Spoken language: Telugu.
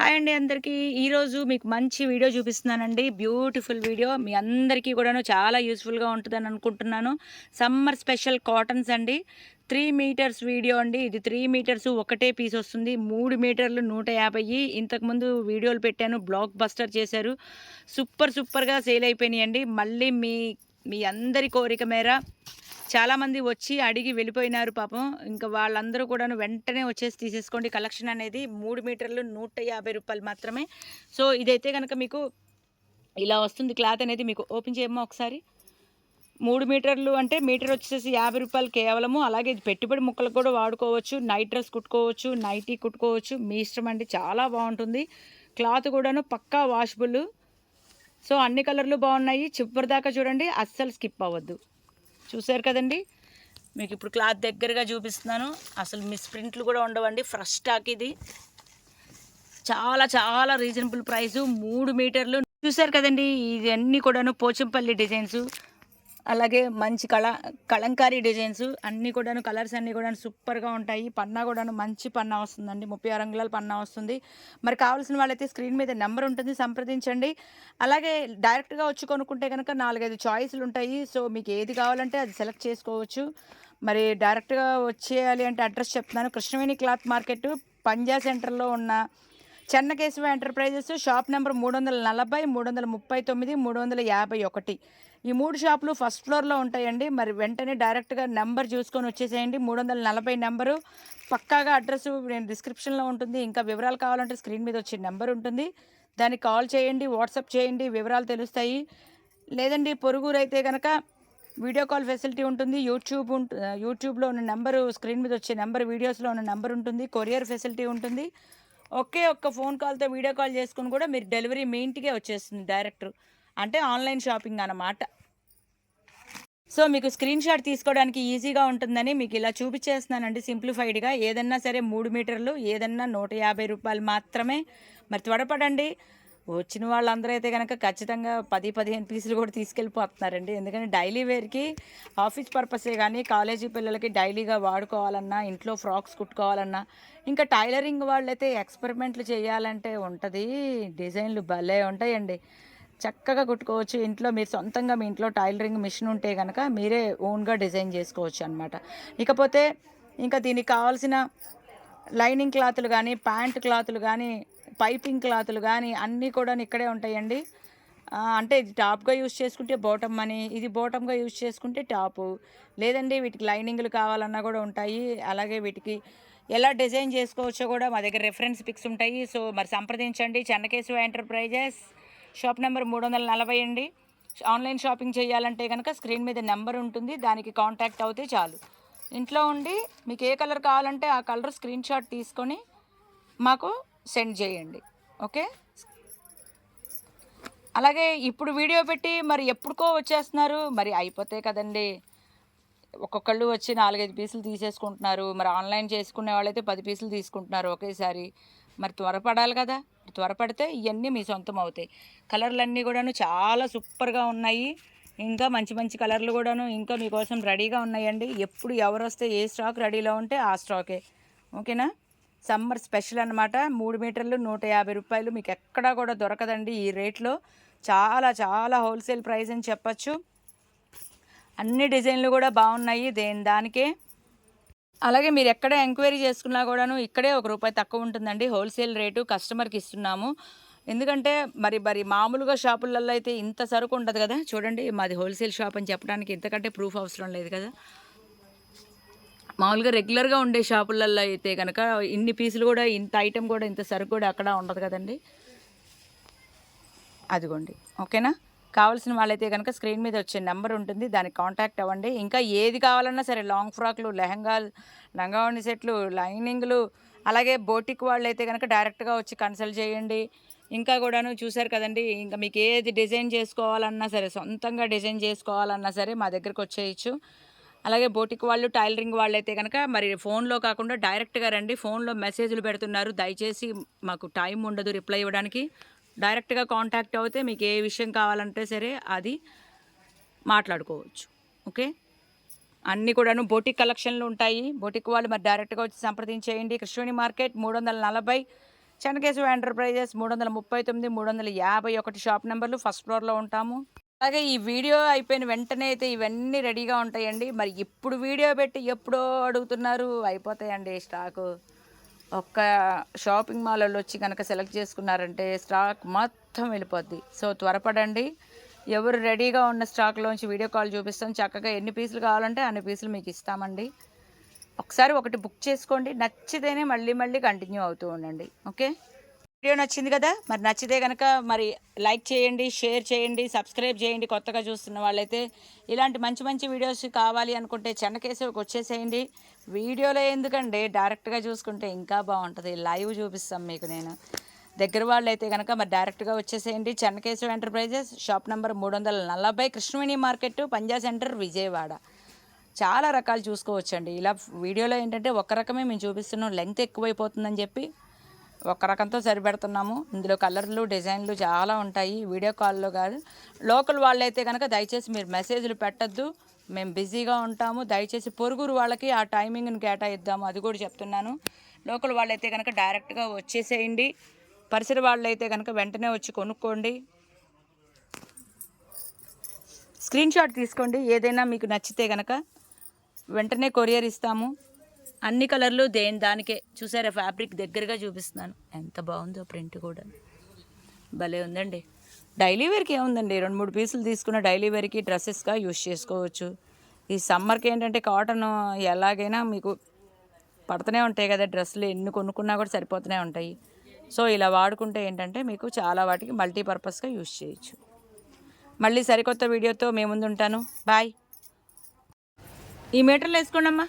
హాయ్ అండి అందరికీ. ఈరోజు మీకు మంచి వీడియో చూపిస్తున్నానండి. Beautiful video. మీ అందరికీ కూడాను చాలా యూజ్‌ఫుల్‌గా ఉంటదని అనుకుంటున్నాను. సమ్మర్ స్పెషల్ కాటన్స్ అండి. 3 మీటర్స్ వీడియో అండి. ఇది 3 మీటర్స్ ఒకటే పీస్ వస్తుంది. 3 మీటర్లు 150. ఇంతకుముందు వీడియోలు పెట్టాను. బ్లాక్ బస్టర్ చేశారు. సూపర్‌గా సేల్ అయిపోయినాయండి. మళ్ళీ మీ మీ అందరి కోరిక మేర చాలామంది వచ్చి అడిగి వెళ్ళిపోయినారు పాపం. ఇంక వాళ్ళందరూ కూడాను వెంటనే వచ్చేసి తీసేసుకోండి. కలెక్షన్ అనేది 3 మీటర్లు రూ. 150 మాత్రమే. సో, ఇదైతే గనక మీకు ఇలా వస్తుంది. క్లాత్ అనేది మీకు ఓపెన్ చేయమ్మా ఒకసారి. 3 మీటర్లు అంటే మీటర్ వచ్చేసి రూ. 50 కేవలము. అలాగే ఇది పెట్టుబడి ముక్కలకు కూడా వాడుకోవచ్చు. నైట్ డ్రెస్ కుట్టుకోవచ్చు, నైటీ కుట్టుకోవచ్చు. మీ ఇష్టం అండి. చాలా బావుంటుంది. క్లాత్ కూడాను పక్కా వాషబుల్. సో, అన్ని కలర్‌లు బావున్నాయి. చివరిదాకా చూడండి. అస్సలు స్కిప్ అవ్వద్దు. చూసారు కదండీ! మీకిప్పుడు క్లాత్ దగ్గరగా చూపిస్తున్నాను. అసలు మిస్‌ప్రింట్లు కూడా ఉండవండి. ఫ్రెష్ స్టాక్ ఇది. చాలా రీజనబుల్ ప్రైసు. 3 మీటర్లు చూసారు కదండీ! ఇవన్నీ కూడాను పోచంపల్లి డిజైన్సు. అలాగే మంచి కలంకారీ డిజైన్స్ అన్నీ కూడాను, కలర్స్ అన్నీ కూడాను సూపర్‌గా ఉంటాయి. పన్నా కూడాను మంచి పన్నా వస్తుందండి. 36 అంగుళాల పన్నా వస్తుంది. మరి కావాల్సిన వాళ్ళైతే స్క్రీన్ మీద నెంబర్ ఉంటుంది, సంప్రదించండి. అలాగే డైరెక్ట్‌గా వచ్చి కొనుక్కుంటే గనక 4, 5 చాయిస్‌లు ఉంటాయి. సో, మీకు ఏది కావాలంటే అది సెలెక్ట్ చేసుకోవచ్చు. మరి డైరెక్ట్‌గా వచ్చేయాలి అంటే అడ్రస్ చెప్తున్నాను. కృష్ణవేణి క్లాత్ మార్కెట్ పంజా సెంటర్‌లో ఉన్న చెన్నకేశవ ఎంటర్‌ప్రైజెస్ షాప్ నంబర్ 340, 339, 351. ఈ 3 షాపులు ఫస్ట్ ఫ్లోర్‌లో ఉంటాయండి. మరి వెంటనే డైరెక్ట్‌గా నంబర్ చూసుకొని వచ్చేసేయండి. 340 నంబరు. పక్కాగా అడ్రస్ నేను డిస్క్రిప్షన్‌లో ఉంటుంది. ఇంకా వివరాలు కావాలంటే స్క్రీన్ మీద వచ్చే నంబర్ ఉంటుంది. దానికి కాల్ చేయండి, వాట్సాప్ చేయండి, వివరాలు తెలుస్తాయి. లేదండి పొరుగురైతే గనక వీడియో కాల్ ఫెసిలిటీ ఉంటుంది. యూట్యూబ్‌లో ఉన్న నంబరు, స్క్రీన్ మీద వచ్చే నంబర్, వీడియోస్‌లో ఉన్న నంబర్ ఉంటుంది. కొరియర్ ఫెసిలిటీ ఉంటుంది. ఒకే ఒక్క ఫోన్ కాల్‌తో వీడియో కాల్ చేసుకొని కూడా మీరు డెలివరీ మీ ఇంటికే వచ్చేస్తుంది డైరెక్ట్. అంటే ఆన్‌లైన్ షాపింగ్ అన్నమాట. సో, మీకు స్క్రీన్ షాట్ తీసుకోవడానికి ఈజీగా ఉంటుందని మీకు ఇలా చూపించేస్తున్నానండి సింప్లిఫైడ్‌గా. ఏదన్నా సరే 3 మీటర్లు, ఏదన్నా రూ. 150 మాత్రమే. మరి త్వరపడండి. వచ్చిన వాళ్ళందరూ అయితే గనక ఖచ్చితంగా 10, 15 పీసులు కూడా తీసుకెళ్ళిపోతున్నారండి. ఎందుకంటే డైలీ వేర్‌కి ఆఫీస్ పర్పసే గానీ, కాలేజీ పిల్లలకి డైలీగా వాడుకోవాలన్నా, ఇంట్లో ఫ్రాక్స్ కుట్టుకోవాలన్నా, ఇంకా టైలరింగ్ వాళ్ళైతే ఎక్స్‌పెరిమెంట్లు చేయాలంటే ఉంటది. డిజైన్‌లు భలే ఉంటాయండి. చక్కగా కుట్టుకోవచ్చు. ఇంట్లో మీరు సొంతంగా మీ ఇంట్లో టైలరింగ్ మిషన్ ఉంటే గనక మీరే ఓన్‌గా డిజైన్ చేసుకోవచ్చు అనమాట. ఇకపోతే ఇంకా దీనికి కావాల్సిన లైనింగ్ క్లాతులు గానీ, ప్యాంట్ క్లాతులు గానీ, పైపింగ్ క్లాతులు గానీ అన్నీ కూడాను ఇక్కడే ఉంటాయండి. అంటే ఇది టాప్‌గా యూజ్ చేసుకుంటే బాటమ్ అని, ఇది బాటమ్‌గా యూజ్ చేసుకుంటే టాపు. లేదండి వీటికి లైనింగ్‌లు కావాలన్నా గూడా ఉంటాయి. అలాగే వీటికి ఎలా డిజైన్ చేసుకోవచ్చో గూడా మా దగ్గర రిఫరెన్స్ పిక్స్ ఉంటాయి. సో, మరి సంప్రదించండి. చెన్నకేశవ ఎంటర్‌ప్రైజెస్ షాప్ నంబర్ 340 అండి. ఆన్‌లైన్ షాపింగ్ చేయాలంటే గనక స్క్రీన్ మీద నెంబర్ ఉంటుంది. దానికి కాంటాక్ట్ అవుతే చాలు. ఇంట్లో ఉండి మీకు ఏ కలర్ కావాలంటే ఆ కలర్ స్క్రీన్ షాట్ తీసుకొని మాకు సెండ్ చేయండి. ఓకే. అలాగే ఇప్పుడు వీడియో పెట్టి మరి ఎప్పుడుకో వచ్చేస్తున్నారు. మరి అయిపోతాయి కదండీ! ఒక్కొక్కళ్ళు వచ్చి 4, 5 పీసులు తీసేసుకుంటున్నారు. మరి ఆన్‌లైన్ చేసుకునే వాళ్ళైతే 10 పీసులు తీసుకుంటున్నారు ఒకేసారి. మరి త్వరపడాలి కదా! త్వరపడితే ఇయన్నీ మీ సొంతం అవుతాయి. కలర్‌లన్నీ గూడాను చాలా సూపర్‌గా ఉన్నాయి. ఇంకా మంచి కలర్‌లు గూడాను ఇంకా మీకోసం రెడీగా ఉన్నాయండి. ఎప్పుడు ఎవరొస్తే ఏ స్టాక్ రెడీలో ఉంటే ఆ స్టాకే. ఓకేనా? సమ్మర్ స్పెషల్ అనమాట. 3 మీటర్లు రూ. 150 మీకెక్కడా కూడా దొరకదండి ఈ రేట్‌లో. చాలా హోల్‌సేల్ ప్రైస్ అని చెప్పచ్చు. అన్ని డిజైన్‌లు గూడా బావున్నాయి దానికే. అలాగే మీరెక్కడ ఎంక్వైరీ చేసుకున్నా గూడాను ఇక్కడే రూ. 1 తక్కువ ఉంటుందండి. హోల్‌సేల్ రేటు కస్టమర్‌కి ఇస్తున్నాము. ఎందుకంటే మరి మామూలుగా షాపులలో అయితే ఇంత సరుకు ఉండదు గదా! చూడండి మాది హోల్‌సేల్ షాప్ అని చెప్పడానికి ఇంతకంటే ప్రూఫ్ అవసరం లేదు కదా! మామూలుగా రెగ్యులర్‌గా ఉండే షాపులలో అయితే గనక ఇన్ని పీసులు గూడా, ఇంత ఐటెమ్ గూడా, ఇంత సరుకు గూడా ఎక్కడ ఉండదు కదండీ! అదిగోండి. ఓకేనా? కావాల్సిన వాళ్ళైతే గనక స్క్రీన్ మీద వచ్చే నంబర్ ఉంటుంది. దానికి కాంటాక్ట్ అవ్వండి. ఇంకా ఏది కావాలన్నా సరే లాంగ్ ఫ్రాక్‌లు, లెహెంగాలు, లంగావోణి సెట్లు, లైనింగ్‌లు, అలాగే బోటిక్ వాళ్ళైతే గనక డైరెక్ట్‌గా వచ్చి కన్సల్ట్ చేయండి. ఇంకా గూడాను చూసారు కదండీ! ఇంకా మీకు ఏది డిజైన్ చేసుకోవాలన్నా సరే, సొంతంగా డిజైన్ చేసుకోవాలన్నా సరే మా దగ్గరకొచ్చేయొచ్చు. అలాగే బోటిక్ వాళ్ళు, టైలరింగ్ వాళ్ళైతే గనక మరి ఫోన్‌లో కాకుండా డైరెక్ట్‌గా రండి. ఫోన్‌లో మెసేజ్‌లు పెడుతున్నారు. దయచేసి మాకు టైం ఉండదు రిప్లై ఇవ్వడానికి. డైరెక్ట్‌గా కాంటాక్ట్ అవుతే మీకు ఏ విషయం కావాలంటే సరే అది మాట్లాడుకోవచ్చు. ఓకే. అన్నీ కూడాను బోటిక్ కలెక్షన్‌లు ఉంటాయి. బోటిక్ వాళ్ళు మరి డైరెక్ట్‌గా వచ్చి సంప్రదించేయండి. Krishnaveni market 340 Chennakesava enterprises 339, 351 shop నెంబర్లు, ఫస్ట్ ఫ్లోర్లో ఉంటాము. అలాగే ఈ వీడియో అయిపోయిన వెంటనే అయితే ఇవన్నీ రెడీగా ఉంటాయండి. మరి ఇప్పుడు వీడియో పెట్టి ఎప్పుడో అడుగుతున్నారు, అయిపోతాయండి స్టాకు. ఒక్క షాపింగ్ మాల్ వాళ్ళు వచ్చి కనుక సెలెక్ట్ చేసుకున్నారంటే స్టాక్ మొత్తం వెళ్ళిపోద్ది. సో త్వరపడండి. ఎవరు రెడీగా ఉన్న స్టాక్లోంచి వీడియో కాల్ చూపిస్తాం. చక్కగా ఎన్ని పీసులు కావాలంటే అన్ని పీసులు మీకు ఇస్తామండి. ఒకసారి ఒకటి బుక్ చేసుకోండి, నచ్చితేనే మళ్ళీ మళ్ళీ కంటిన్యూ అవుతూ ఉండండి. ఓకే, వీడియో నచ్చింది కదా, మరి నచ్చితే కనుక మరి లైక్ చేయండి, షేర్ చేయండి, సబ్స్క్రైబ్ చేయండి. కొత్తగా చూస్తున్న వాళ్ళైతే ఇలాంటి మంచి మంచి వీడియోస్ కావాలి అనుకుంటే చెన్నకేశవకి వచ్చేసేయండి. వీడియోలో ఎందుకండి, డైరెక్ట్గా చూసుకుంటే ఇంకా బాగుంటుంది. లైవ్ చూపిస్తాం మీకు నేను. దగ్గర వాళ్ళు అయితే కనుక మరి డైరెక్ట్గా వచ్చేసేయండి. Chennakesava enterprises, shop number 340, Krishnaveni market, Panja centre, Vijayawada. చాలా రకాలు చూసుకోవచ్చండి. ఇలా వీడియోలో ఏంటంటే ఒక రకమే మేము చూపిస్తున్నాం, లెంగ్త్ ఎక్కువైపోతుందని చెప్పి ఒక రకంతో సరిపెడుతున్నాము. ఇందులో కలర్లు, డిజైన్లు చాలా ఉంటాయి. వీడియో కాల్లో కాదు. లోకల్ వాళ్ళైతే కనుక దయచేసి మీరు మెసేజ్లు పెట్టద్దు, మేము బిజీగా ఉంటాము. దయచేసి పొరుగురు వాళ్ళకి ఆ టైమింగ్ని కేటాయిద్దాము, అది కూడా చెప్తున్నాను. లోకల్ వాళ్ళైతే కనుక డైరెక్ట్గా వచ్చేసేయండి. పరిసర వాళ్ళైతే కనుక వెంటనే వచ్చి కొనుక్కోండి. స్క్రీన్ షాట్ తీసుకోండి, ఏదైనా మీకు నచ్చితే కనుక వెంటనే కొరియర్ ఇస్తాము. అన్ని కలర్లు దానికే. చూసారా, ఫ్యాబ్రిక్ దగ్గరగా చూపిస్తున్నాను, ఎంత బాగుందో. ప్రింట్ కూడా భలే ఉందండి. డైలీ వేర్కి ఏముందండి, 2-3 పీసులు తీసుకున్న డైలీ వేర్కి డ్రెస్సెస్గా యూస్ చేసుకోవచ్చు. ఈ సమ్మర్కి ఏంటంటే కాటన్ ఎలాగైనా మీకు పడుతూనే ఉంటాయి కదా, డ్రెస్సులు ఎన్ని కొనుక్కున్నా కూడా సరిపోతూనే ఉంటాయి. సో ఇలా వాడుకుంటే ఏంటంటే మీకు చాలా వాటికి మల్టీపర్పస్గా యూస్ చేయొచ్చు. మళ్ళీ సరికొత్త వీడియోతో మీ ముందు ఉంటాను. బాయ్. ఈ మీటర్లు వేసుకోండి అమ్మా.